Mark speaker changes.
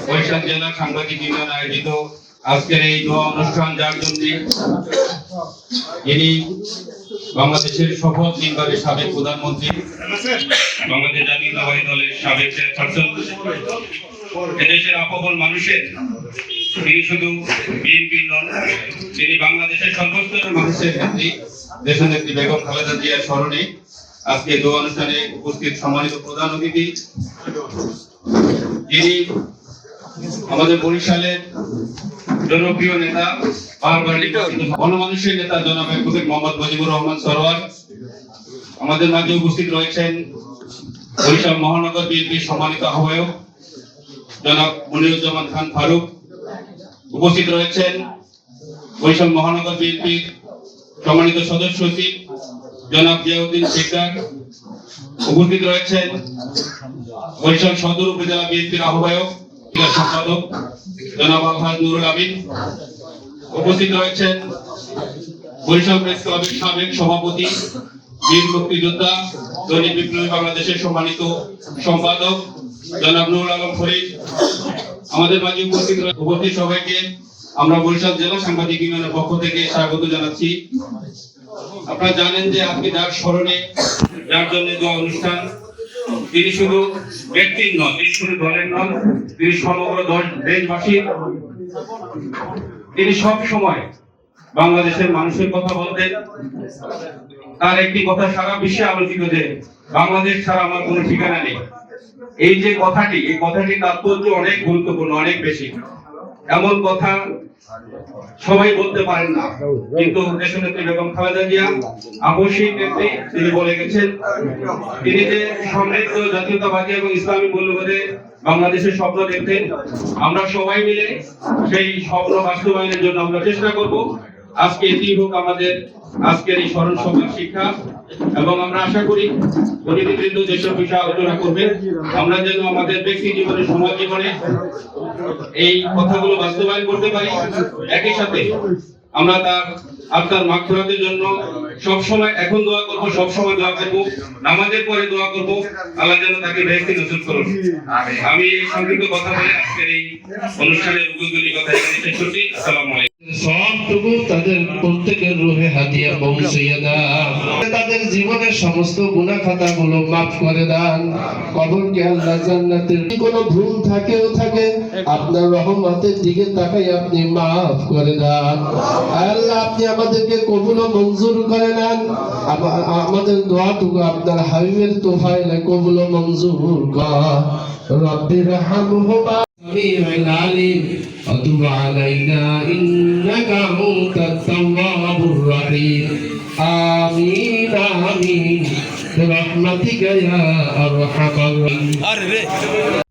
Speaker 1: বরিশাল জেলা সাংবাদিক ইউনিয়ন আয়োজিত আজকের এই দোয়া অনুষ্ঠান, যার জন্য ইনি বাংলাদেশের শপথ নিবারের সাবেক প্রধানমন্ত্রী, বাংলাদেশ জাতীয়তাবাদী দলের সাবেক চেয়ারপারসন, এদেশের আপন মানুষের, তিনি শুধু বিএনপি নন, তিনি বাংলাদেশের সর্বস্তরের মানুষের নেত্রী, দেশনেত্রী বেগম খালেদা জিয়ার স্মরণে আজকে দোয়া অনুষ্ঠানে উপস্থিত সম্মানিত প্রধান অতিথি, যিনি আমাদের বরিশালের জনপ্রিয় নেতা, গণমানুষের নেতা জনাব অ্যাডভোকেট মোহাম্মদ মুজিবুর রহমান সরোয়ার। আমাদের মাঝে উপস্থিত রয়েছেন বরিশাল মহানগর বিএনপির সম্মানিত আহ্বায়ক জনাব মনিরুজ্জামান খান ফারুক। উপস্থিত রয়েছেন বরিশাল মহানগর বিএনপির সম্মানিত সদস্য সচিব জনাব জিয়াউদ্দিন শিকদার। উপস্থিত রয়েছেন বরিশাল সদর উপজেলা বিএনপির আহ্বায়ক সম্পাদক জনাব আলহাজ নুরুল আমিন। উপস্থিত রয়েছেন বরিশাল প্রেস ক্লাবের সাবেক সভাপতি, বীর মুক্তিযোদ্ধা, দৈনিক বিপ্লবী বাংলাদেশের সম্মানিত সম্পাদক জনাব নুরুল আলম ফরিদ। আমাদের মাঝে উপস্থিত সবাইকে আমরা বরিশাল জেলা সাংবাদিক ইউনিয়নের পক্ষ থেকে স্বাগত জানাচ্ছি। আপনারা জানেন যে আজকে যার স্মরণে, যার জন্য দোয়া অনুষ্ঠান, তিনি শুধু ব্যক্তির নন, তিনি শুধু দলের নন, তিনি সমগ্র দেশবাসীর। তিনি সব সময় বাংলাদেশের মানুষের কথা বলতেন। তার একটি কথা সারা বিশ্বে আলোচিত যে বাংলাদেশ ছাড়া আমার কোনো ঠিকানা নেই। এই যে কথাটি, এই কথাটির তাৎপর্য অনেক গুরুত্বপূর্ণ, অনেক বেশি। এমন কথা সবাই বলতে পারেন না, কিন্তু দেশনেত্রী বেগম খালেদা জিয়া আবশ্যিক নেত্রী, তিনি বলে গেছেন তিনি যে সমৃদ্ধ জাতীয়তাবাদী এবং ইসলামী মূল্যবোধে বাংলাদেশের স্বপ্ন দেখতেন। আমরা সবাই মিলে সেই স্বপ্ন বাস্তবায়নের জন্য আমরা চেষ্টা করব। আজকে এটি হোক আমাদের আজকের এই স্মরণ সভার শিক্ষা, এবং আমরা আশা করি অতিথিবৃন্দ যেসব বিষয়ে আলোচনা করবেন, আমরা যেন আমাদের ব্যক্তি জীবনে, সমাজ জীবনে এই কথাগুলো বাস্তবায়ন করতে পারি। একই সাথে আমরা তার আত্মার মাগফিরাতের জন্য সবসময় এখন দোয়া করব, সবসময় দোয়া করব, নামাজের পরে দোয়া করব, আল্লাহ যেন তাকে বেহেশতে নসিব করুন। আমি এই সংক্ষিপ্ত কথা বলে আজকের এই অনুষ্ঠানের উপযোগী কথা এখানে শেষ করছি। আসসালামু আলাইকুম।
Speaker 2: সবটুকু তাদের প্রত্যেকের রূহে হাদিয়া পৌঁছিয়ে দান, তাদের জীবনের সমস্ত গুনাহ খাতাগুলো মাফ করে দেন, কবরকে আল্লাহ জান্নাতের, কোনো ভুল থাকে আপনার রহমতের দিকে তাকাই আপনি মাফ করে দেন। আল্লাহ আপনি আমাদেরকে কবুল ও মঞ্জুর করে নেন। আমাদের দোয়াটুকু আপনার হাবিবের তোফাইলে কবুল ও মঞ্জুর কর। রব্বির হামহুমা العليم وتب علينا إنك أنت التواب الرحيم آمين آمين برحمتك يا أرحم الراحمين.